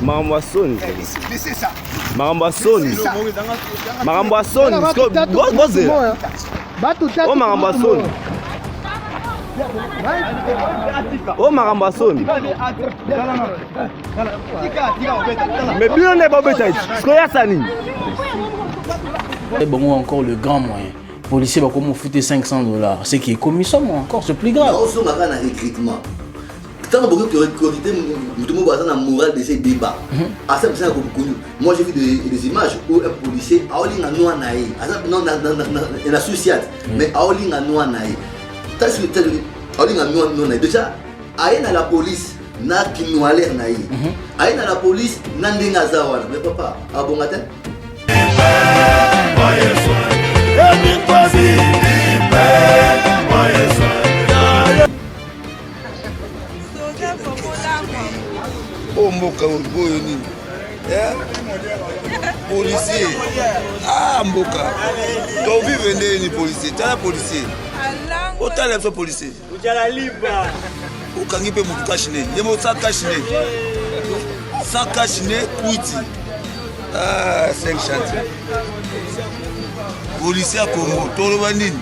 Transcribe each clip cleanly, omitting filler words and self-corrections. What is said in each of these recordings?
Marambasoni. Laissez ça. Marambasoni. Marambasoni. Oh Marambasoni. Oh Marambasoni. Mais bien on est pas bête. Ce qu'il y a ça ni. Et bon encore le grand moyen. Policier va comment foutre $500. C'est qui est commission encore, c'est plus grave. Non, on a un recrutement. Tant que recruter, nous avons un moral de ces débats. À ça, moi j'ai vu des images où un policier a oublié un noir naïf. Non, il a soucié, mais a oublié un noir naïf. Déjà, aïe na la police, na qui nous a l'air naïf. Aïe na la police, na n'enga zawana. Mais papa, à bon matin. Oh mboka oyo nini policier ah mboka tovive ndeni policier tala policier otala biso policier okangi mpe motu kashine yemo sa kashine kwiti ah 5 chantier policier à Congo toloba nini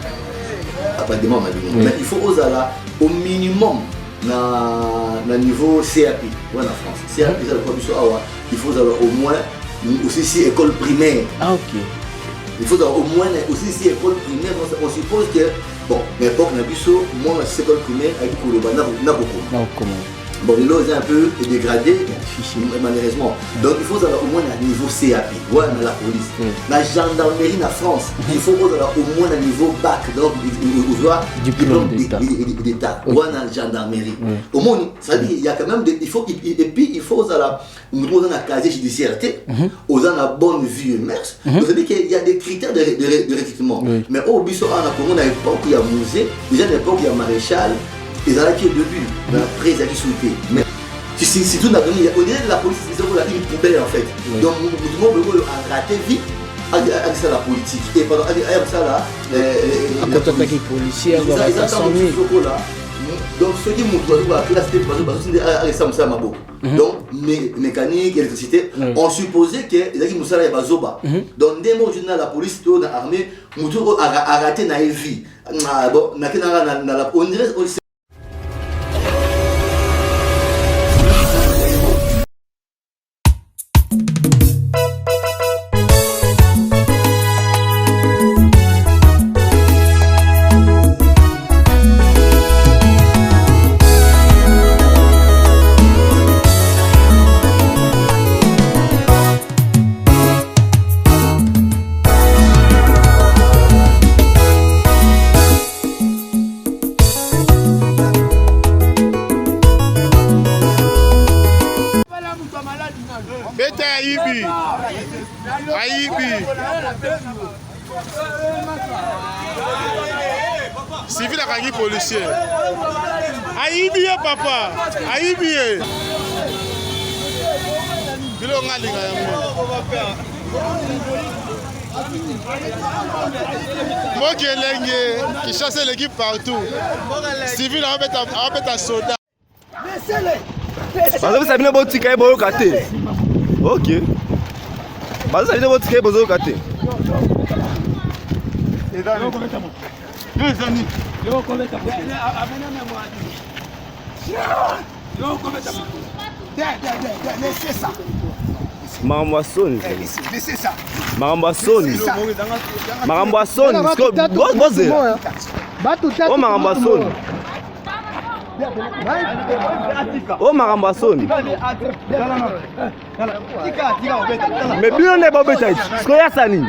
mais il faut aux ala au minimum na niveau CAP en France. CAP c'est le produit il faut avoir au moins aussi si école primaire. Ah ok. Il faut avoir au moins aussi si école primaire. On suppose que bon, mais pour Nabiso, moi la école primaire avec Koloba n'a beaucoup. Bon, les lots sont un peu dégradés, malheureusement. Donc il faut avoir au moins un niveau CAP, voilà la police. La gendarmerie en France, il faut avoir au moins un niveau bac, donc diplôme d'État, voilà la gendarmerie. Au moins, ça veut dire il y a quand même des, il faut et puis il faut avoir nous dans la casier judiciaire, aux gens la bonne vue mers. Ça veut dire qu'il y a des critères de recrutement. Mais au Bissau, on a l'époque il y a musée, déjà à l'époque il y a maréchal. Ils ont acquis au début, mais après ils ont souhaité. Mais si tout n'a pas mis, on dirait que la police, ils ont une poubelle en fait. Donc, nous devons rater vite avec ça la politique. Et pendant avec ça là, quand on attaque les policiers, on va faire 100 000. Donc, ceux qui montrent la classe de ça mabo. Donc, mécanique, électricité, on supposait que les gens qui sont bazoba. Donc, dès mois où la police est armée, nous devons arrêter na vie. Bon, on dirait civil akangi policier ayibi ye papa ayibi ye bilonga linga yango mokelenge qui chasse l'équipe partout civil abeta soda bazo sabine botika e boyoka te ok bazo sabine botika e boyoka te Laissez ça. Marambasoni. Laissez ça. Marambasoni. Marambasoni. Oh Marambasoni. Oh Marambasoni. Mais bien on est pas bête. Ce qu'il y a ça ni.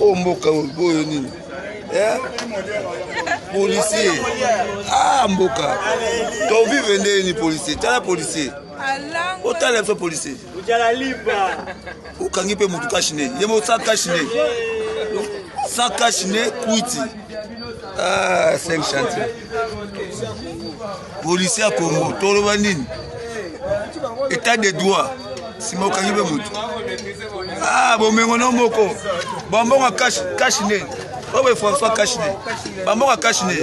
Oh mboka oyo nini policier ah mboka tovive ndeni policier tala policier otala biso policier okangi mpe motu kashine ye mo sa kashine sa kashine kwiti 5 chantier policier ya Congo toloba nini état de droit sima okangi mpe motu bomengo no moko bambongo kashine obe François kashine bambongo kashine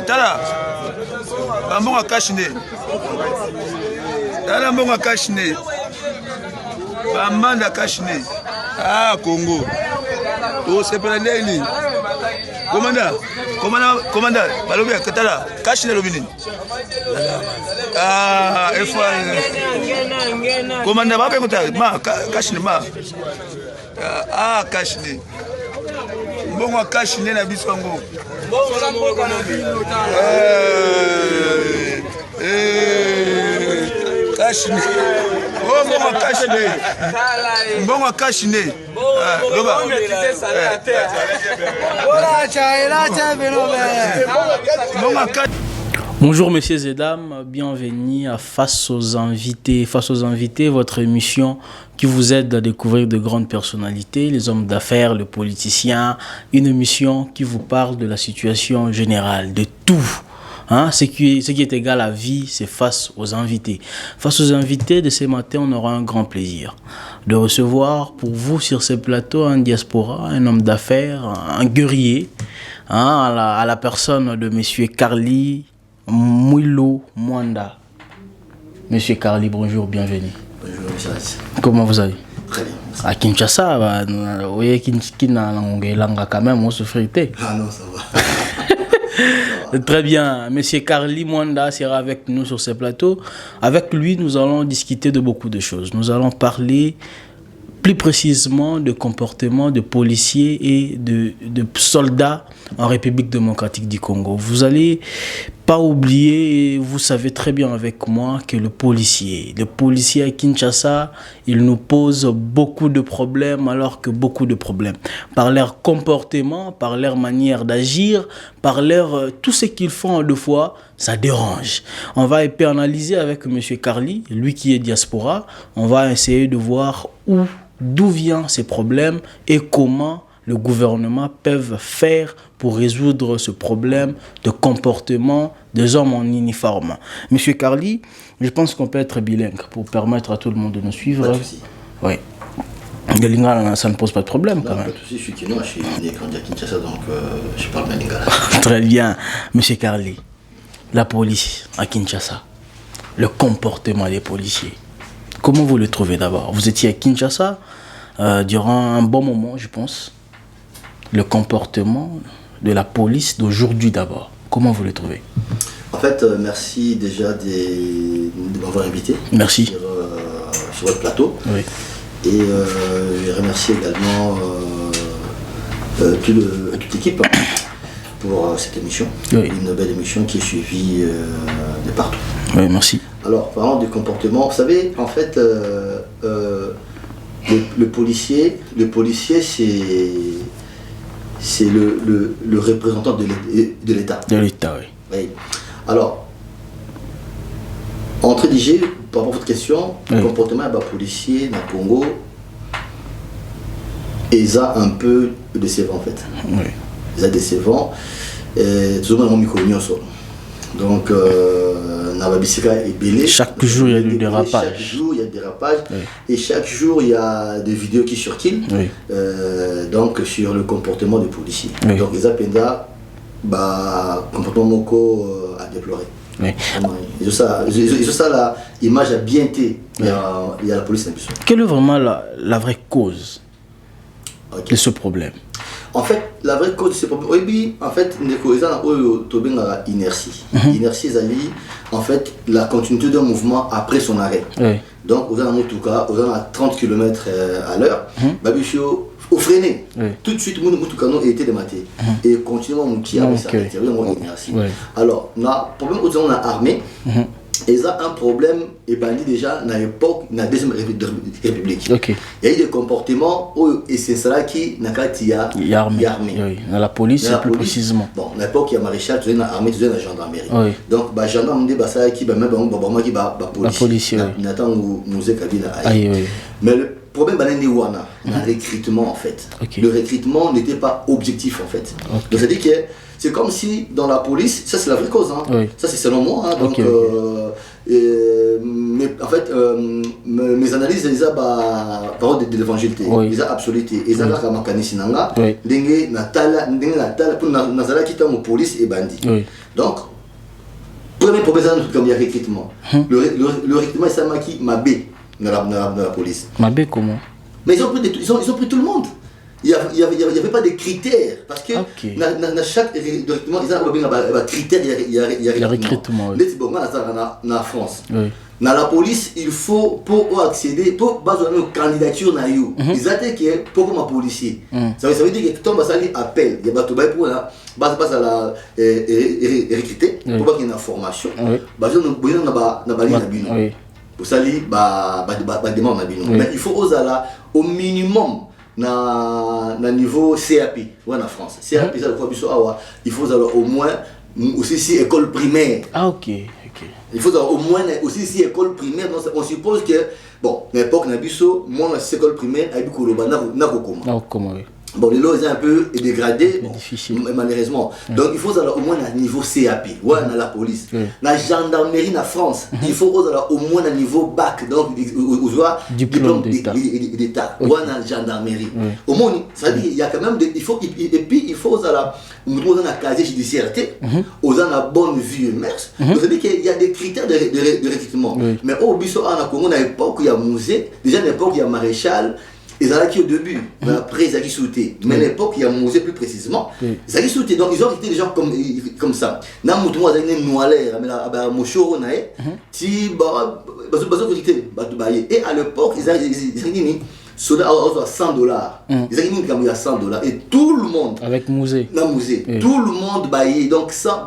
tala bambongo kashine tala mbongo kashine bamanda kashine Congo tosepela ndeni komanda balobi akatala kashine lobi nini komanda bape kota ma kashine ma kashine mbongo kashine na biso ngo kashine mbongo kashine mbongo kashine loba Bonjour messieurs et dames, bienvenue à Face aux invités. Face aux invités, votre émission qui vous aide à découvrir de grandes personnalités, les hommes d'affaires, les politiciens. Une émission qui vous parle de la situation générale, de tout. Hein? Ce qui est égal à vie, c'est Face aux invités. Face aux invités de ce matin, on aura un grand plaisir de recevoir pour vous sur ce plateau un diaspora, un homme d'affaires, un guerrier, hein, à la personne de monsieur Carly Mwilo Mwanda. Monsieur Carly, bonjour, bienvenue. Bonjour, monsieur. Comment vous allez? Très bien. À Kinshasa, vous voyez quand même, on se frité. Ah non, ça va. Très bien. Monsieur Carly Mwanda sera avec nous sur ce plateau. Avec lui, nous allons discuter de beaucoup de choses. Nous allons parler plus précisément de comportement de policiers et de soldats en République démocratique du Congo. Vous allez pas oublier, vous savez très bien avec moi que le policier à Kinshasa, il nous pose beaucoup de problèmes, alors que beaucoup de problèmes. Par leur comportement, par leur manière d'agir, par leur tout ce qu'ils font deux fois, ça dérange. On va un peu analyser avec monsieur Carly, lui qui est diaspora. On va essayer de voir d'où viennent ces problèmes et comment le gouvernement peut faire pour résoudre ce problème de comportement des hommes en uniforme. Monsieur Carly, je pense qu'on peut être bilingue pour permettre à tout le monde de nous suivre. Pas de souci. Oui. Le lingala, ça ne pose pas de problème quand même. Pas de souci, je suis kinois, je suis né grandi à Kinshasa, donc je parle bien lingala. Très bien. Monsieur Carly, la police à Kinshasa, le comportement des policiers, comment vous le trouvez d'abord? Vous étiez à Kinshasa durant un bon moment, je pense. Le comportement de la police d'aujourd'hui d'abord, comment vous le trouvez? En fait, merci déjà de m'avoir invité. Merci. Sur votre plateau. Oui. Et je remercie également toute l'équipe pour cette émission. Oui. Une belle émission qui est suivie de partout. Oui, merci. Alors, parlant du comportement, vous savez, en fait, le policier c'est le représentant de l'État. De l'État, oui. Oui. Alors, entre DJ, par rapport à votre question, le comportement des policiers dans le Congo est un peu décevant en fait. Oui. Est décevant. Toujours dans mon micro donc, chaque jour il y a du dérapage. Chaque jour il y a du dérapage. Oui. Et chaque jour il y a des vidéos qui circulent. Oui. Donc sur le comportement des policiers. Oui. Donc les apenda, comportement moko à déplorer. Oui. Et ça l'image a bien été. Il y a la police dans le bureau. Quelle est vraiment la vraie cause de ce problème? En fait, la vraie cause de ce problème, oui, en fait, inertie. Inertie, c'est en fait la continuité d'un mouvement après son arrêt. Oui. Donc, on a à 30 km à l'heure, au freiné. Oui. Tout de suite, Moutouka était dématé. Et continuellement, on tire avec ça. Oui. Alors, le problème, on a armé. ils ont un problème et bandit déjà dans l'époque de la deuxième république. Ok. Il y a eu des comportements et c'est ça qui n'a qu'à y armée. Oui. Dans la police, c'est plus précisément. Bon, à l'époque il y a maréchal, tu es dans l'armée, tu es dans la gendarmerie. Oui. Donc bah gendarme dit bah ça qui bah même bah qui bah police. N'attend nous est Kabila. Oui. Mais le problème c'est wana le recrutement en fait. Okay. Le recrutement n'était pas objectif en fait. Okay. Donc ça dit que c'est comme si dans la police, ça c'est la vraie cause, hein. Oui. Ça c'est selon moi, hein. Donc mais en fait mes analyses ils ont parole de l'évangile, ils ont absoluté, ils ont la makanisi nanga, dengue natala pour nazala qui tombe police et bandit. Donc premier problème c'est comme il y a recrutement. Le recrutement c'est ça qui m'a bé dans la police. M'a bé comment? Mais ils ont pris tout le monde. Il n'y avait pas de critères parce que dans chaque recrutement, ils ont des critères, il y a recrutement. Dans la France, dans la police, il faut pour accéder, pour baser une candidature, ils attendent pour comme policier. Ça veut dire que quand on appelle, il y a des gens pour la recruter, pour qu'il y ait une formation, pour ça, mais il faut au minimum na niveau CAP ou en France. CAP ça il faut au moins aussi si école primaire. Il faut au moins aussi si école primaire. Donc on suppose que bon, n'importe na biso moi na école primaire a beaucoup na kokoma. Bon, les lois sont un peu dégradés, malheureusement. Donc, il faut au moins un niveau CAP, dans la police. La gendarmerie en France, il faut au moins un niveau bac, donc diplôme d'État, dans la gendarmerie. Au moins, ça veut dire qu'il y a quand même il faut dans la casier judiciaire, aux gens la bonne vue mers. Ça veut dire qu'il y a des critères de recrutement. Mais au Bissau, à l'époque, il y a musée, déjà à l'époque, il y a maréchal. Ils ont acquis au début, mais après ils ont acquis sauté. Mais à l'époque, il y a Mosé plus précisément. Ils ont acquis sauté, donc ils ont recruté des gens comme ça. N'a mouton a une noilère, mais la mochoro nae, ti et à l'époque, ils ont dit soda à $100. Ils ont dit qu'il y a $100 et tout le monde. Avec Mosé. Tout le monde baillé. Donc ça,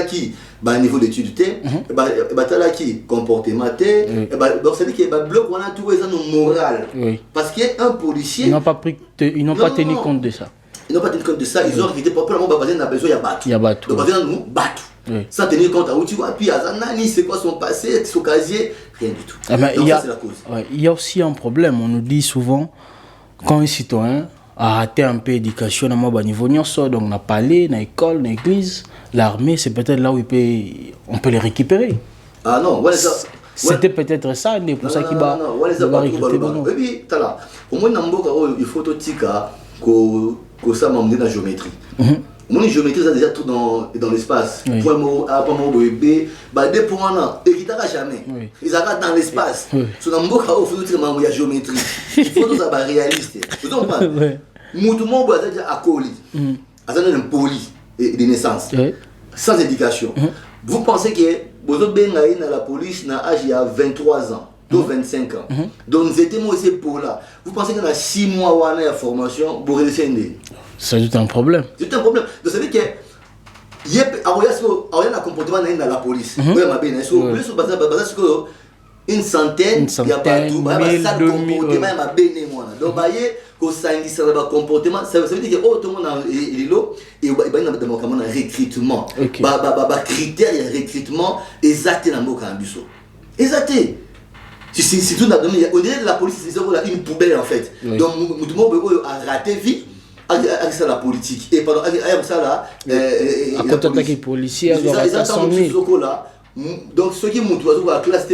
qui niveau d'études, qui comportement, donc ça veut dire que bloc on a tout les moral. Parce qu'un policier. Ils n'ont pas tenu compte de ça. Ils n'ont pas tenu compte de ça. Ils ont recruté probablement basé dans besoin il y a battu. Donc basé dans nous battu. Sans tenir compte à où tu vois, puis à Zanani, c'est quoi son passé, son casier, rien du tout. Donc ça c'est la cause. Il y a aussi un problème. On nous dit souvent quand un citoyen a raté un peu d'éducation à mon niveau, donc on a parlé, dans l'école, dans l'église, l'armée, c'est peut-être là où on peut les récupérer. Ah non, c'était peut-être ça, mais pour ça qu'il va récupérer. Oui, t'as là. Au moins, il faut que ça m'emmène dans la géométrie. Mon géométrie, c'est déjà tout dans l'espace. Point mot A, point mot B, deux points là, et qui t'arrête jamais. Ils arrêtent dans l'espace. Sur la mboka, il faut que la géométrie. Il faut que ça soit réaliste. Vous comprenez? Moutoumon, c'est déjà à Koli. C'est un poli de naissance. Sans éducation. Vous pensez que vous avez dans la police, dans l'âge il y a 23 ans. Donc 25 ans. Donc nous étions aussi pour là. Vous pensez qu'il y a 6 mois de formation pour redescendre? C'est un problème. C'est un problème. Donc ça veut dire que il y a un comportement dans la police. Une centaine, il y a pas tout. Il y a un comportement, donc il comportement. Ça veut dire que tout le monde est là et il y a un recrutement. Critères de recrutement exact dans le camp. Exact. C'est tout on dirait la police c'est une poubelle en fait. Donc tout le monde a raté vie avec ça la politique et pendant avec ça là à côté de policiers ils attendent 100 000. Donc ceux qui montent la classe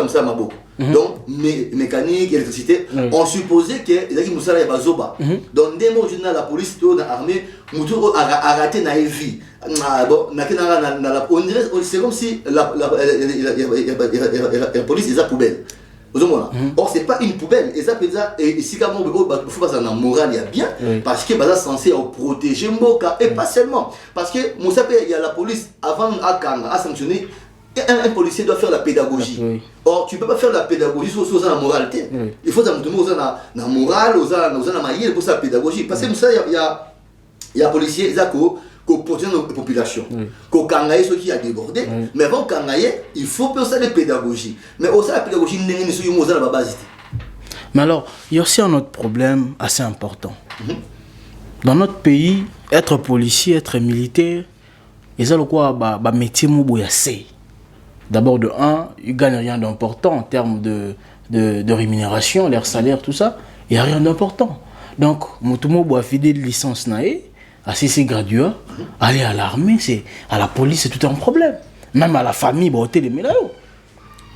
ça m'a beaucoup. Donc mécanique, électricité, on supposait que les gens qui sont bazoba. Donc dès mon journal la police dans l'armée mutu a raté na vie. C'est comme si la police est à poubelle. Or c'est pas une poubelle et ça peut dire et si quand il faut pas ça dans moral il y a bien parce que c'est censé protéger Mboka et pas seulement parce que il y a la police avant à sanctionner. Un policier doit faire la pédagogie. Or, tu ne peux pas faire la pédagogie sur la moralité. Il faut que tu aies la morale, la maille pour la pédagogie. Parce que il y a un policier, qu'on protéger nos populations, qu'on cangaille ceux qui a débordé, mais avant cangailler, il faut penser la pédagogie. Mais aussi la pédagogie n'est pas sur la base. Mais alors, il y a aussi un autre problème assez important. Dans notre pays, être policier, être militaire, ils ont quoi métier assez. D'abord, de un, ils ne gagnent rien d'important en termes de rémunération, leur salaire, tout ça. Il n'y a rien d'important. Donc, Motomo a fait des licences à CC gradué, aller à l'armée, à la police, c'est tout un problème. Même à la famille,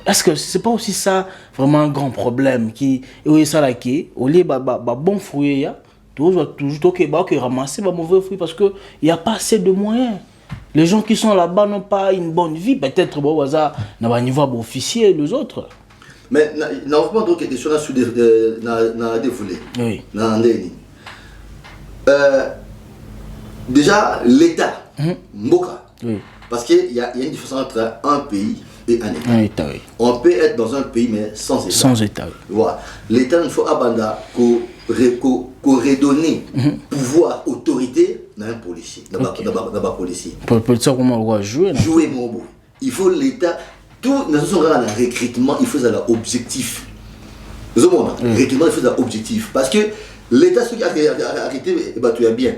est-ce que c'est pas aussi ça vraiment un grand problème qui est ça là qui au lieu bon fruit toujours ramasser mauvais fruit parce que il y a pas assez de moyens. Les gens qui sont là-bas n'ont pas une bonne vie, peut-être bon hasard n'a niveau officier et les autres. Mais normalement donc question là sur na dévoilé. Oui. Déjà l'État Mboka. Oui. Parce qu'il y a une différence entre un pays et un État. Oui. On peut être dans un pays mais sans État. Sans État. Oui. Voilà. L'État il faut abandonner qu'on redonne pouvoir, autorité dans un policier, dans un policier. Pour ça comment on va jouer. Jouer mon beau. Il faut l'État, tout dans son recrutement, il faut un objectif. Vous voyez, recrutement il faut un objectif parce que l'État ce qui a arrêté tu es bien.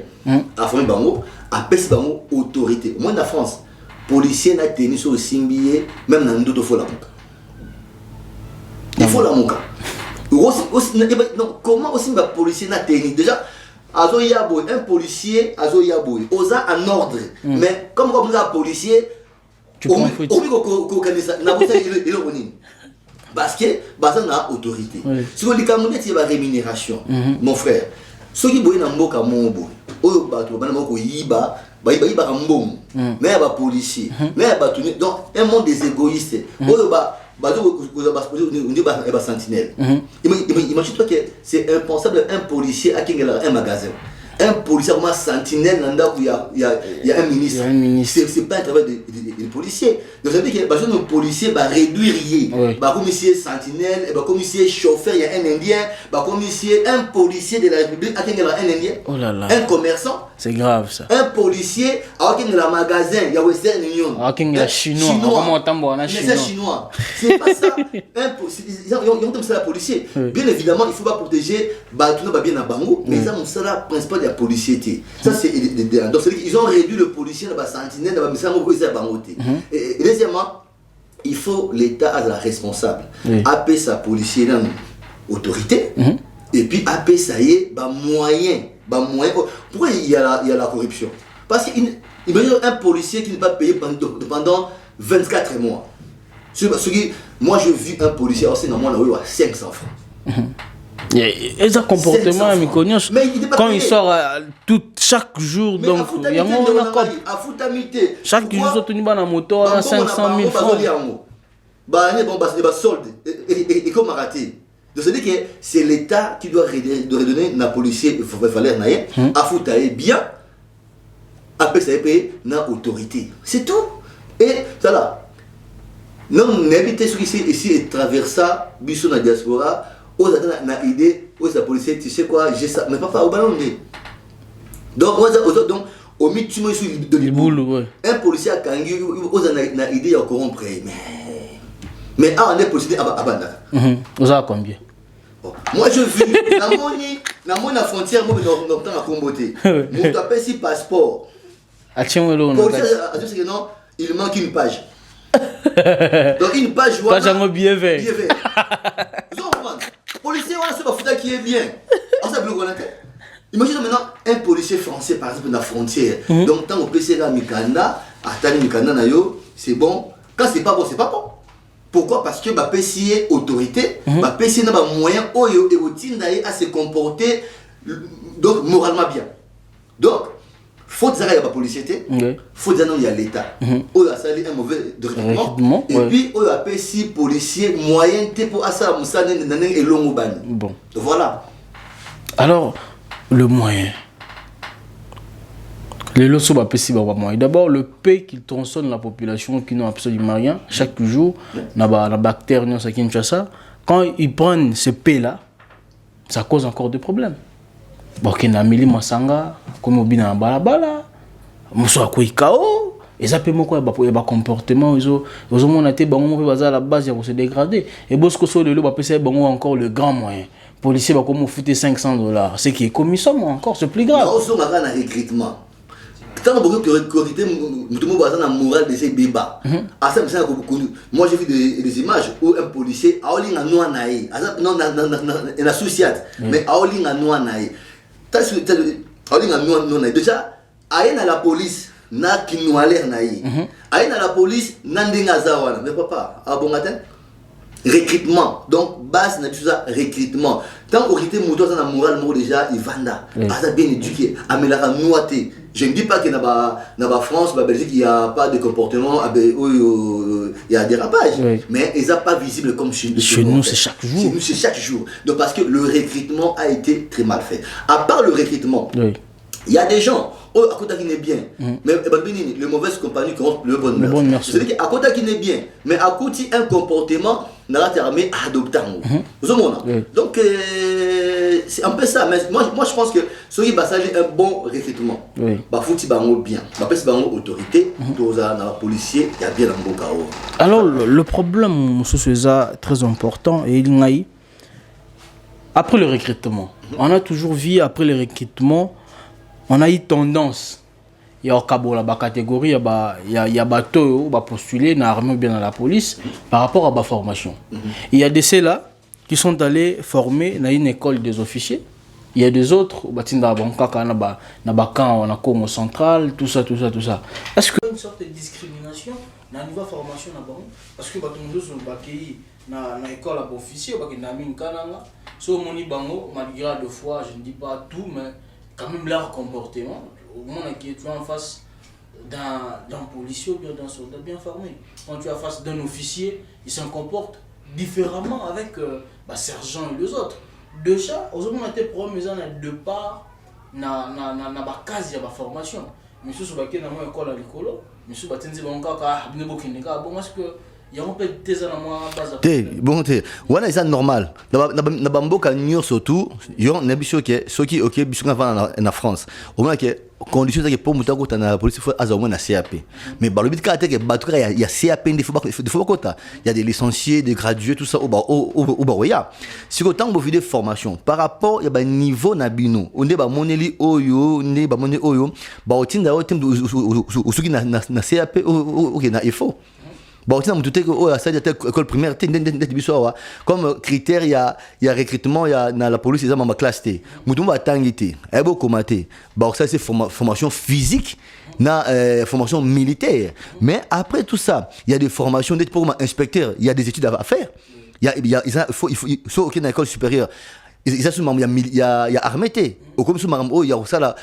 A formé bango, a pèse bango autorité. Moi en France, policier n'a tenu sur le simbié même dans d'autres fois la monka. Il faut la monka. Non, comment aussi un policier n'a tenu déjà un policier osa en ordre mais comme un policier tu prends fruit parce que baza na autorité si on dit que la rémunération mon frère ceux qui boy na mboka mobo oyo bato bana moko yiba ba mbongo mais ya ba policier mais ya bato donc un monde des égoïstes oyo sentinelle. Imagine-toi que c'est impensable un policier à qui il a un magasin. Un policier comme un sentinelle, il y a un ministre. C'est pas un travail de policier. Donc ça veut dire que nos policiers va réduire comme ici sentinelle, comme ici chauffeur, il y a un indien, comme ici un policier de la République à qui il a un indien. Oh là là. Un commerçant. C'est grave ça. Un policier à qui il a un magasin, il y a Western Union. À qui il a chinois. C'est chinois. C'est pas ça. Ils ont comme ça la policier. Bien évidemment, il faut pas protéger tout le bien à Bango, mais ils ont ça principal de la policier. Ça c'est donc ils ont réduit le policier dans la sentinelle, dans la mission à Bango. Et deuxièmement, il faut l'État à la responsable. Appeler sa policier dans autorité et puis appeler ça y est, moyen. Pourquoi il y a la corruption? Parce qu'imagine un policier qui n'est pas payé pendant 24 mois. Moi j'ai vu un policier aussi dans mon à 500 francs. Et ça comportement quand il sort chaque jour mais donc il y a chaque jour il y a une moto à 500 000 francs. Solde et comme raté. Donc c'est-à-dire que c'est l'État qui doit redonner la policier valeur naïe à foutre bien après ça payer na autorité. C'est tout. Et ça là. Non, n'habitez ceux qui ici et traversent biso na diaspora, aux na idée, aux policiers, tu sais quoi, j'ai ça, mais pas au ballon. Donc au milieu de l'Iboule, un policier à Kangi, aux na idée à corrompre. Mais on est policier à Banda. Vous avez combien? Moi je vis dans mon frontière, moi dans temps à comboter. Mon tapé si passeport. Policier non, il manque une page. Donc une page bien vert. Policier on a ce qui est bien. On s'est bloqué la tête. Imagine maintenant un policier français par exemple dans la frontière. Donc tant au PC là Mikanda, attendre Mikanda na yo, c'est bon. Quand c'est pas bon, c'est pas bon. Pourquoi? Parce que ma PC autorité, ma PC n'a pas moyen oyo et routine à se comporter donc moralement bien. Donc faut dire qu'il y a la policier, faut dire qu'il y a l'État. On a sali un mauvais traitement. Et puis on a payé si policiers moyens pour ça et long bon. Voilà. Alors le moyen. Les lots sont pas si moyen. D'abord le paix qui tronçonne la population qui n'ont absolument rien chaque jour. La bactérie non ça qui ça. Quand ils prennent ce paix là, ça cause encore des problèmes. Bon, qui n'a mis Masanga, comme au bina balabala, moso akoyi KO eza pe moko ya ba comportement ils ont été bango mo baza la base ya se dégrader et bosco so lelo ba pesa bango encore le grand moyen policier va comme foutre $500 c'est qui est commission encore c'est plus grave on a un recrutement tant beaucoup que recruter tout le monde a un moral de ces bébés moi j'ai vu des images où un policier a olé en noir naï non en associate mais a olé en noir naï a olé en noir naï déjà aïe na la police na kinoualer naï aïe na la police nandenga zawana mais papa a bon matin recrutement donc base na tout ça recrutement tant qu'on recrute moto ça na moral mo déjà il vanda asa bien éduqué améliora noité je ne dis pas que na ba France ba Belgique il y a pas de comportement il y a dérapage mais ils a pas visible comme chez nous c'est chaque jour chez nous c'est chaque jour donc parce que le recrutement a été très mal fait à part le recrutement il y a des gens à côté qui n'est bien mais le mauvaise compagnie contre le bon mœurs c'est-à-dire qu'à côté qui n'est bien mais à côté un comportement n'a pas terminé à adopter donc c'est un peu ça mais moi je pense que ce qui va s'agir un bon recrutement bah faut qu'il bien bah parce que autorité dans la policier il y a bien un bon chaos. Alors le problème c'est ça très important et il y a après le recrutement on a toujours vu après le recrutement on a eu tendance il y a la catégorie il y a bateau va postuler dans l'armée ou bien dans la police par rapport à la formation. Il y a des ceux-là qui sont allés former dans une école des officiers. Il y a des autres dans le camp en Congo central, tout ça. Est-ce que une sorte de discrimination dans le niveau de formation parce que les gens sont dans l'école d'officiers, malgré deux fois, je ne dis pas tout, mais quand même leur comportement, au moins qui est en face d'un policier ou bien d'un soldat bien formé. Quand tu es en face d'un officier, il se comporte différemment avec sergent et les autres. De ça, aux hommes on a été promis de part na case de la formation. Mais si vous avez une école à l'école, mais si vous avez une école bon est-ce que il y a un peu de thèse dans la base. Bon, voilà, c'est normal. Dans Bamboka, nous surtout, il y a un bicho qui ceux qui ok, bicho en France. Au moins que condition que pour muta ko na police faut azauma na CAP. Mais ba le bit ka que batuka il y a CAP des fois kota. Il y a des licenciés, des gradués tout ça au ya. Si autant vous vidéo formation par rapport il y a un niveau na bino. On est ba moneli oyo, ne ba moneli oyo, ba otinda otem usuki na CAP OK na info. Bon, tu sais, école primaire, comme critère, il y a recrutement, il y a dans la police, il y a ma classe T. Moutou va tangiter, et beau commenter. Bon, ça c'est formation physique, formation militaire. Mais après tout ça, il y a des formations d'être pour inspecteur, il y a des études à faire. Il faut aucune école supérieure. Il y a armée. Au comme il y a ça là,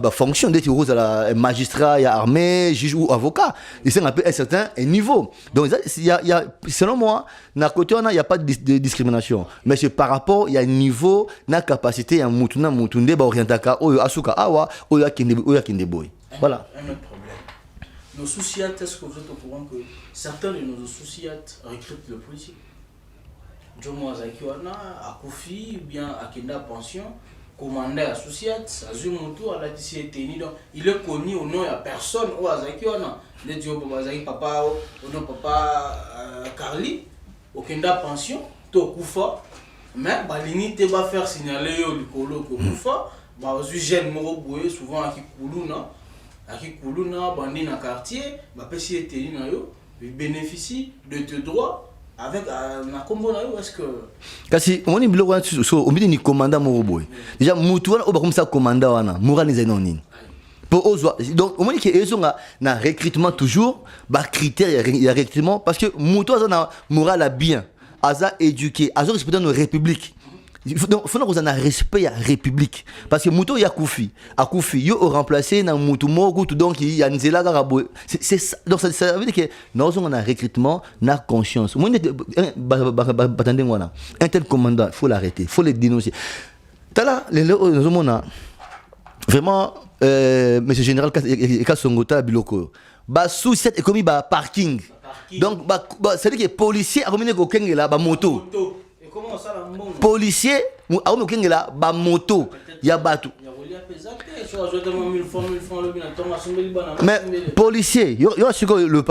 la fonction d'être la magistrat, il y a armée, juge ou avocat. Et c'est un peu un certain niveau. Donc il y a selon moi, d'un côté il n'y a pas de discrimination, mais c'est par rapport il y a un niveau, na capacité à mutuna mutunde ba orientaka oyo asuka awa oyo akinde boy. Voilà. Un autre problème. Nos souciates, est-ce que vous êtes au courant que certains de nos souciates recrutent le policier? Jomo Azaki wana akufi ou bien akenda pension commandant associate azumoto à la tini donc il est connu au nom de personne ou Azaki wana le Dio Azaki papa au nom papa Carly okenda pension to kufa mais balini te va faire signaler yo likolo ko kufa ba ozu jeune moko boye souvent akikuluna bandi na quartier ba pesi tini na yo il bénéficie de tes droits avec na combo na yo est-ce que kasi on bilo wana so ombi ni commandant mo boy déjà mutu wana oba comme ça commandant wana moral ni zenoni pour ozwa donc on dit que ils sont na recrutement toujours ba critère il y a recrutement parce que mutu na moral bien aza éduqué aza respecter nos républiques. Donc faut qu'on a respect à république parce que muto ya kufi yo remplacé na mutu moko donc il y a nzela garabo c'est donc ça veut dire que nous on a recrutement na conscience moi batande ngwana un tel commandant faut l'arrêter faut le dénoncer tala nous on a vraiment monsieur général Kasongota Biloko ba sous cette économie ba parking donc c'est à dire que policier a remené ko kengela ba moto. Policier, a moto, ya batu. Mais policier, il y a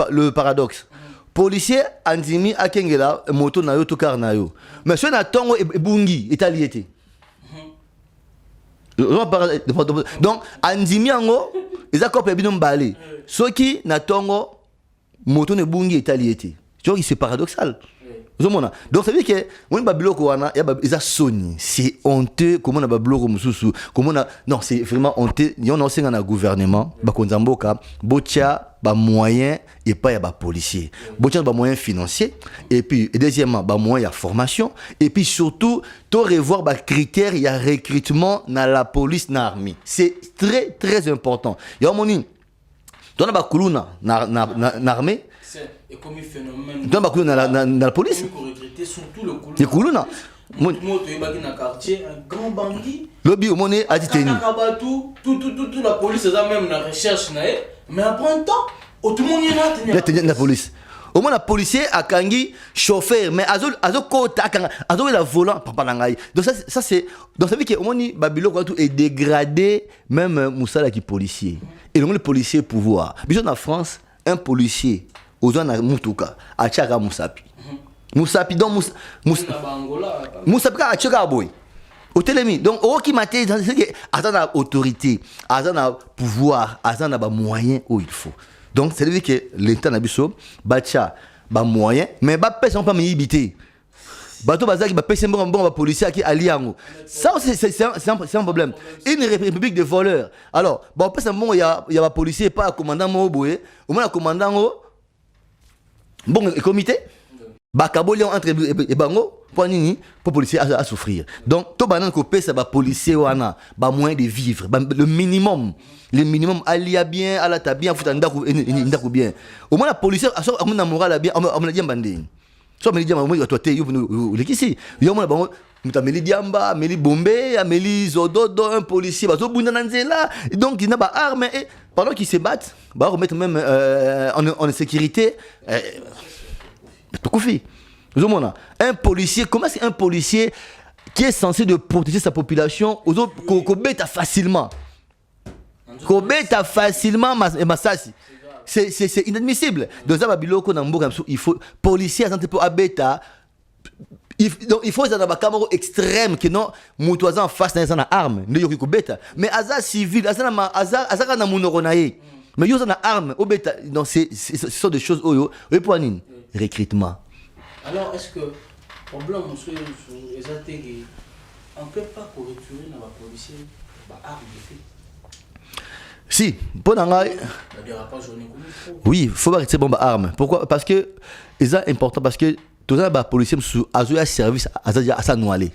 le paradoxe. Policier, Andimi, Akengela, moto na yo, to car na yo. Mais si on a tongo et bungi, italiété. Donc, Andimi ango, ils ont bien balé. Ceux qui na tongo, moto ne bungi italiété. Tu vois, c'est paradoxal. Donc ça veut dire que on a bloqué wana ya ils a sonné c'est honteux comment on a bloqué mususu comment on a non c'est vraiment honteux on a aussi un gouvernement ba konzamboka botia ba moyen et pas ya ba policier botia ba moyen financier et puis deuxièmement ba moyen ya formation et puis surtout to revoir ba critères ya recrutement dans la police na armée c'est très très important ya moni dona ba kuluna na armée et comme un phénomène dans la police surtout le les Koulouna un quartier un grand bandit lobby au monnaie a dit tout la police est même la recherche mais après un temps tout le monde y a la police au moins la policier a kangi chauffeur mais azo kota azo la volant papa nangai donc ça c'est donc ça veut dire que au moins babilo quoi tout est dégradé même Moussala qui policier et le policier pouvoir bisous en France un policier aux zones à Mutuka, à Tchaka Moussapi. Moussapi, donc Moussapi à Tchaka Boy. Au télémi. Donc, au qui m'a dit, c'est que Azan a autorité, Azan a pouvoir, Azan a moyen où il faut. Donc, c'est dire que l'État n'a pas Bacha, moyen, mais pas personne pas m'ébiter. Bateau Bazaki, personne bon policier qui allie en ça, c'est un problème. Une république de voleurs. Alors, personne bon, il y a un policier, pas un commandant Moboé, au moins un commandant. Bon, le comité, Bakaboli entre et Bango, pour policier à souffrir. Donc, tout le monde ça va policier wana, ba moyen de vivre, le minimum alia bien, ala ta bien, futa ndaku bien. Au moins la policier a so amuna moral bien, on a dit bandé. So me dit moi toi te yo le kisi. Yo moi bango mutameli diamba, meli bombé, ameli zododo un policier ba zo bunda nanzela. Donc il n'a pas arme et pendant qu'ils se battent, bah remettre même en sécurité. Un policier, comment c'est un policier qui est censé de protéger sa population aux autres kobeta facilement. Kobeta facilement masasi. C'est inadmissible. Dans ça babiloko na mboka il faut policier à pour abeta. Il faut un caméra extrême que non mutoisa en face dans une arme ne yoki kobeta mais aza civil aza na munoronaye mais yo na arme obeta donc c'est ce sont des choses oyo pour nini recrutement. Alors est-ce que problème monsieur ezategi on peut pas corriger na ba policier ba arme de fait. Si pour nanga oui faut arrêter bombe arme pourquoi parce que c'est important parce que tout ça les policiers azo ya service à noaler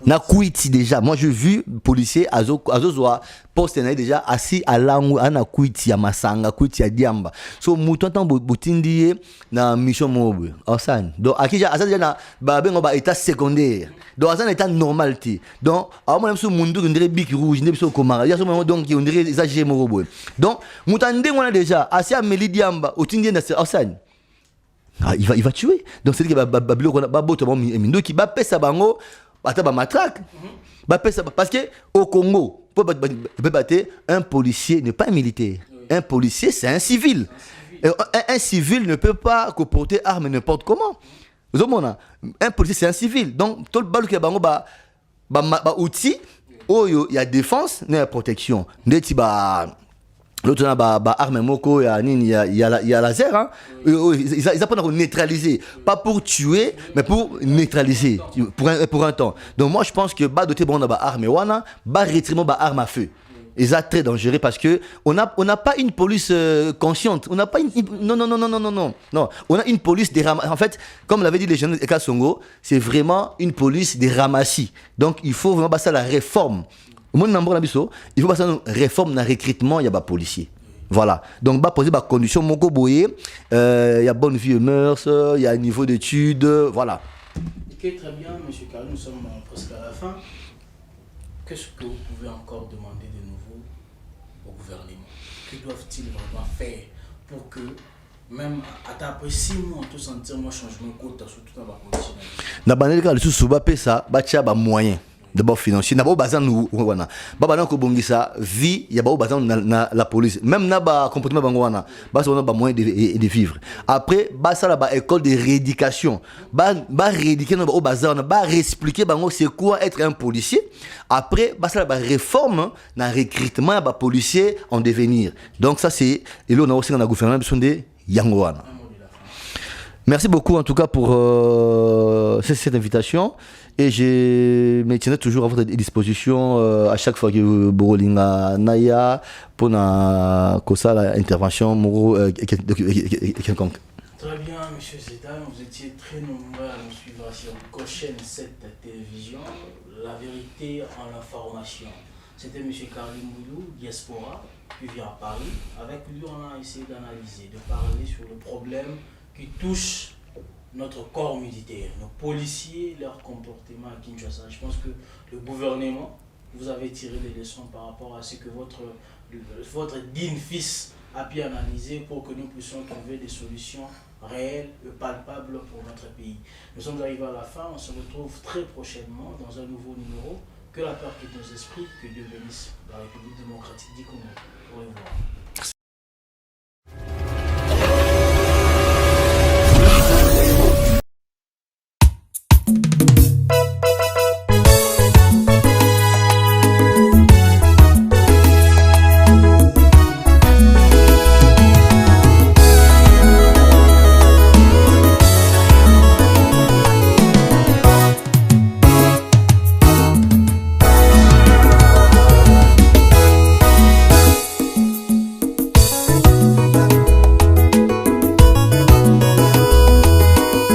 na kuiti déjà moi j'ai vu policier azo zoa poste na déjà assis à langu ana kuiti ya masanga kuiti ya diamba so mutu tant botindi na mission mobo osan donc akija asa déjà na ba bengo ba état secondaire donc asa état normalité donc a moi même so mundu ndire bic rouge ne biso komara ya so donc on dirait exagéré mobo donc mutande ngona déjà assis à meli diamba otindi na osan. Ah, il va tuer. Donc c'est dire que babilo qu'on a baboto mindo qui ba pesa bango ata ba matraque. Ba pesa parce que au Congo pour battre un policier n'est pas un militaire. Un policier c'est un civil. Un civil ne peut pas porter arme n'importe comment. Vous voyez un policier c'est un civil. Donc tout le bal que bango ba outil il y a défense, il y a protection. Ndeti ba l'autre a arme moko il y a laser hein ils apprennent à neutraliser pas pour tuer mais pour neutraliser pour un temps. Donc moi je pense que ba doté bon ba arme wana ba retriment ba arme à feu et ça très dangereux parce que on n'a pas une police consciente, on n'a pas une non on a une police des ramassis. En fait comme l'avait dit les jeunes Eka Songo c'est vraiment une police des ramassis. Donc il faut vraiment passer à la réforme. Il faut passer une réforme dans le recrutement, il y a des policiers. Voilà. Donc, il va poser des conditions. Il y a bonne vie et mœurs, il y a un niveau d'études. Voilà. Ok, très bien, M. Carly, nous sommes presque à la fin. Qu'est-ce que vous pouvez encore demander de nouveau au gouvernement? Que doivent-ils vraiment faire pour que, même après 6 mois, tout sentir un changement de quota, surtout dans la police? Dans le cas de ce ça, il y a des moyens. d'abord financier d'abord bazan nous wana baba na ko bongisa vie ya ba bazan na la police même na ba comportement bango wana ba so na ba moyen de vivre après ba ça la ba école de rééducation ba rééduquer na ba bazan ba réexpliquer bango c'est quoi être un policier après ba ça la ba réforme na recrutement ba policier en devenir donc ça c'est et là on a aussi dans la gouvernement besoin de yango wana. Merci beaucoup en tout cas pour cette invitation et je me tiendrai toujours à votre disposition à chaque fois que Borolinga Naya pour l'intervention quelconque. Très bien, monsieur Zeta, vous étiez très nombreux à nous suivre sur Cochen 7 télévision, la vérité en information. C'était monsieur Carly Moulou, Diaspora, qui vient à Paris. Avec lui, on a essayé d'analyser, de parler sur le problème qui touche notre corps militaire, nos policiers, leur comportement à Kinshasa. Je pense que le gouvernement, vous avez tiré des leçons par rapport à ce que votre digne fils a pu analyser pour que nous puissions trouver des solutions réelles et palpables pour notre pays. Nous sommes arrivés à la fin, on se retrouve très prochainement dans un nouveau numéro. Que la paix quitte nos esprits, que Dieu bénisse la République démocratique du Congo. Au revoir.